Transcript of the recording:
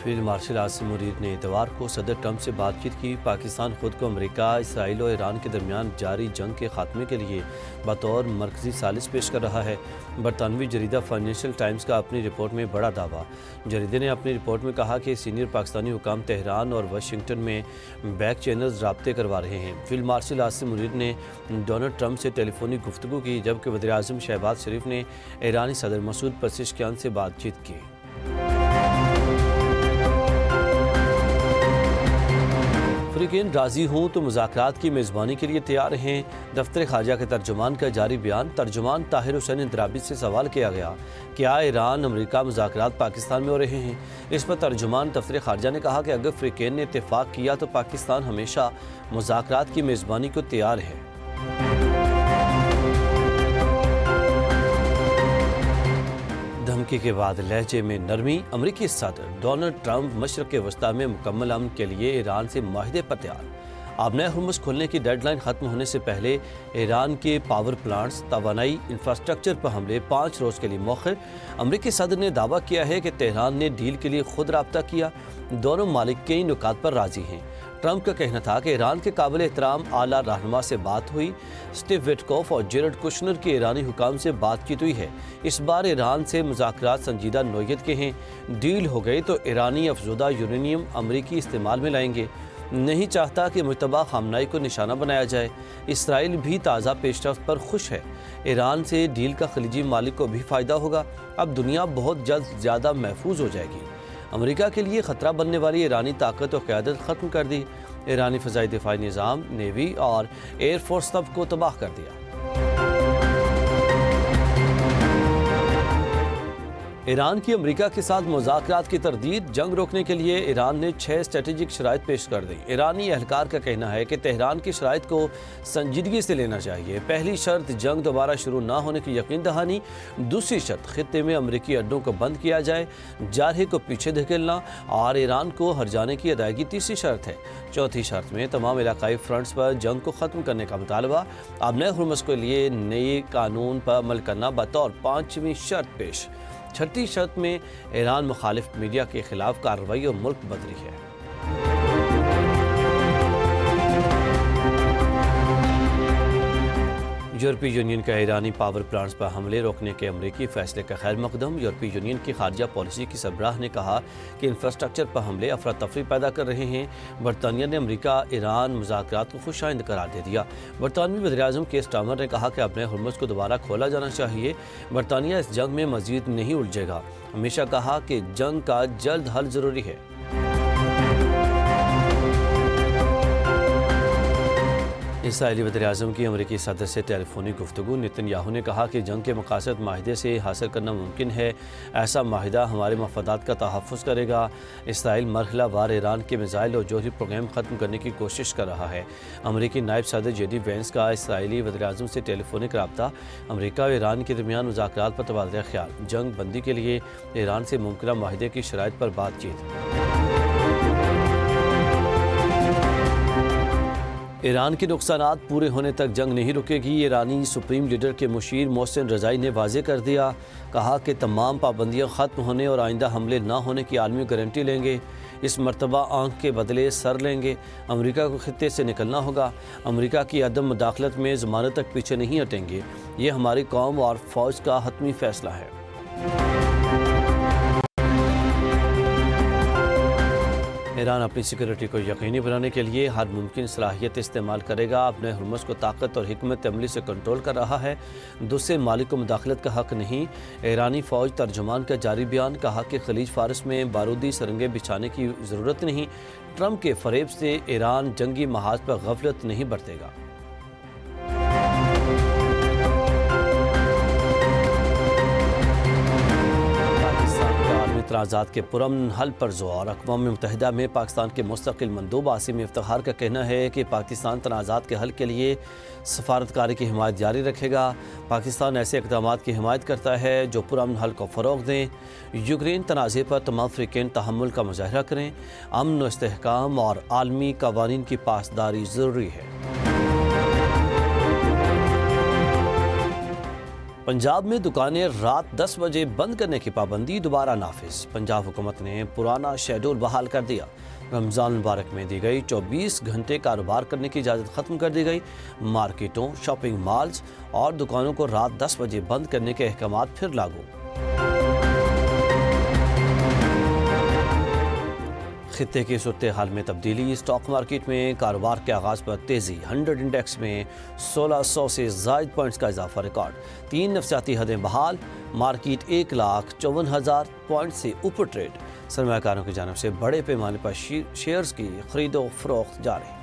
Field marshal Asim Munir ने इतवार को सदर ट्रंप से बातचीत की। पाकिस्तान खुद को अमेरिका, इसराइल और ईरान के दरमियान जारी जंग के खात्मे के लिए बतौर मरकजी सालिस पेश कर रहा है। बरतानवी जरीदा फाइनेंशियल टाइम्स का अपनी रिपोर्ट में बड़ा दावा। जरीदे ने अपनी रिपोर्ट में कहा कि सीनियर पाकिस्तानी हुकाम तेहरान और वाशिंगटन में बैक चैनल्स राब्ते करवा रहे हैं। फील्ड मार्शल आसिम मुनीर ने डोनाल्ड ट्रंप से टेलीफोनिक गुफ्तगू की, जबकि वज़ीर आज़म शहबाज शरीफ ने ईरानी सदर मसूद पेज़ेश्कियान से बातचीत की। अफ्रीकन राजी हूँ तो मुज़ाकरात की मेज़बानी के लिए तैयार हैं। दफ्तर ख़ारजा के तर्जुमान का जारी बयान। तर्जुमान ताहिर हुसैन इंतराबी से सवाल किया गया, क्या ईरान अमेरिका मुज़ाकरात पाकिस्तान में हो रहे हैं? इस पर तर्जुमान दफ्तर ख़ारजा ने कहा कि अगर अफ्रीकन ने इत्तेफाक किया तो पाकिस्तान हमेशा मुज़ाकरात की मेज़बानी को तैयार है। धमकी के बाद लहजे में नरमी। अमरीकी सदर डोनाल्ड ट्रंप मशरक़ वस्ता में मुकम्मल अमन के लिए ईरान से माहिदे पर तैयार। आबनाए हुर्मुज़ खोलने की डेडलाइन ख़त्म होने से पहले ईरान के पावर प्लांट्स, तवानाई इंफ्रास्ट्रक्चर पर हमले 5 रोज़ के लिए मौखर। अमरीकी सदर ने दावा किया है कि तेहरान ने डील के लिए खुद राब्ता किया। दोनों मालिक कई नुकात पर राजी हैं। ट्रंप का कहना था कि ईरान के काबिल एहतराम आला रहनुमा से बात हुई। स्टीव विटकॉफ और जेरेड कुशनर के ईरानी हुकाम से बातचीत हुई है। इस बार ईरान से मुज़ाकरात संजीदा नोयत के हैं। डील हो गए तो ईरानी अफज़ुदा यूरेनियम अमरीकी इस्तेमाल में लाएंगे। नहीं चाहता कि मुश्तबा खामनाई को निशाना बनाया जाए। इसराइल भी ताज़ा पेशरफ्त पर खुश है। ईरान से डील का खलीजी मालिक को भी फ़ायदा होगा। अब दुनिया बहुत जल्द ज़्यादा महफूज हो जाएगी। अमेरिका के लिए ख़तरा बनने वाली ईरानी ताकत और क़यादत ख़त्म कर दी। ईरानी फ़ज़ाई दिफ़ाई निज़ाम, नेवी और एयर फोर्स सब को तबाह कर दिया। ईरान की अमेरिका के साथ मुज़ाकरात की तरदीद। जंग रोकने के लिए ईरान ने 6 स्ट्रेटेजिक शराइत पेश कर दी। ईरानी एहलकार का कहना है कि तेहरान की शराइत को संजीदगी से लेना चाहिए। पहली शर्त जंग दोबारा शुरू ना होने की यकीन दहानी। दूसरी शर्त खित्ते में अमरीकी अड्डों को बंद किया जाए, जारहे को पीछे धकेलना और ईरान को हरजाने की अदायगी तीसरी शर्त है। चौथी शर्त में तमाम इलाकाई फ्रंट्स पर जंग को ख़त्म करने का मुतालबा। आबनाए हुर्मुज़ के लिए नए कानून पर अमल करना बतौर 5वीं शर्त पेश। छठी शर्त में ईरान मुखालिफ मीडिया के खिलाफ कार्रवाई और मुल्क बदली है। यूरोपीय यूनियन का ईरानी पावर प्लांट्स पर हमले रोकने के अमरीकी फैसले का खैर मकदम। यूरोपीय यूनियन की खारजा पॉलिसी की सरबराह ने कहा कि इंफ्रास्ट्रक्चर पर हमले अफरा तफरी पैदा कर रहे हैं। बरतानिया ने अमरीका ईरान मुज़ाकरात को खुशाइंद करार दे दिया। बरतानवी वज़ीर आज़म कीर स्टारमर ने कहा कि अपने हुर्मुज़ को दोबारा खोला जाना चाहिए। बरतानिया इस जंग में मज़ीद नहीं उलझेगा। हमेशा कहा कि जंग का जल्द हल ज़रूरी है। इसराइली वज़ीर-ए-आज़म की अमरीकी सदर से टेलीफोनिक गुफ्तगू। नेतन्याहू ने कहा कि जंग के मकासद माहिदे से हासिल करना मुमकिन है। ऐसा माहिदा हमारे मफादात का तहफ़्फ़ुज़ करेगा। इसराइल मरहला वार ईरान के मिज़ाइल और जोहरी प्रोग्राम ख़त्म करने की कोशिश कर रहा है। अमरीकी नायब सदर जेडी वेंस का इसराइली वज़ीर-ए-आज़म से टेलीफोनिक रब्ता। अमरीका और ईरान के दरमियान मुज़ाकरात पर तबादला ख्याल। जंग बंदी के लिए ईरान से मुमकिना माहिदे की शराइत पर बातचीत। ईरान के नुकसानात पूरे होने तक जंग नहीं रुकेगी। ईरानी सुप्रीम लीडर के मुशीर मोहसिन रज़ाई ने वाज़े कर दिया। कहा कि तमाम पाबंदियाँ ख़त्म होने और आइंदा हमले ना होने की आलमी गारंटी लेंगे। इस मरतबा आंख के बदले सर लेंगे। अमेरिका को खित्ते से निकलना होगा। अमेरिका की अदम मुदाखलत में ज़मानत तक पीछे नहीं हटेंगे। ये हमारी कौम और फ़ौज का हतमी फ़ैसला है। ईरान अपनी सिक्योरिटी को यकीनी बनाने के लिए हर मुमकिन सलाहियत इस्तेमाल करेगा। अपने हुर्मुज़ को ताकत और हिकमत अमली से कंट्रोल कर रहा है। दूसरे मालिक को मुदाखलत का हक नहीं। ईरानी फ़ौज तर्जुमान का जारी बयान। कहा कि खलीज फारस में बारूदी सरंगें बिछाने की ज़रूरत नहीं। ट्रंप के फ़रेब से ईरान जंगी महाज पर गफलत नहीं बरतेगा। तनाज़ात के पुरअमन हल पर ज़ोर। अक़वाम मुत्तहिदा में पाकिस्तान के मुस्तक़िल मंदूब आसिम इफ्तिखार का कहना है कि पाकिस्तान तनाज़ात के हल के लिए सफारतकारी की हिमायत जारी रखेगा। पाकिस्तान ऐसे इक़दामात की हिमायत करता है जो पुरअमन हल को फ़रोग़ दें। यूक्रेन तनाज़े पर तमाम अफ़रीकन तहम्मुल का मुज़ाहरा करें। अमन व इस्तेहकाम और आलमी क़वानीन की पासदारी ज़रूरी है। पंजाब में दुकानें रात 10 बजे बंद करने की पाबंदी दोबारा नाफिज। पंजाब हुकूमत ने पुराना शेड्यूल बहाल कर दिया। रमज़ान मुबारक में दी गई 24 घंटे कारोबार करने की इजाज़त ख़त्म कर दी गई। मार्केटों, शॉपिंग मॉल्स और दुकानों को रात 10 बजे बंद करने के अहकामात फिर लागू। खित्ते की सूरत हाल में तब्दीली। स्टॉक मार्केट में कारोबार के आगाज़ पर तेज़ी। 100 इंडेक्स में 1600 से ज़ायद पॉइंट्स का इजाफा रिकॉर्ड। 3 नफसियाती हदें बहाल। मार्केट 1,54,000 पॉइंट से ऊपर ट्रेड। सरमायाकारों की जानिब से बड़े पैमाने पर शेयर्स की खरीदो फरोख्त जारी।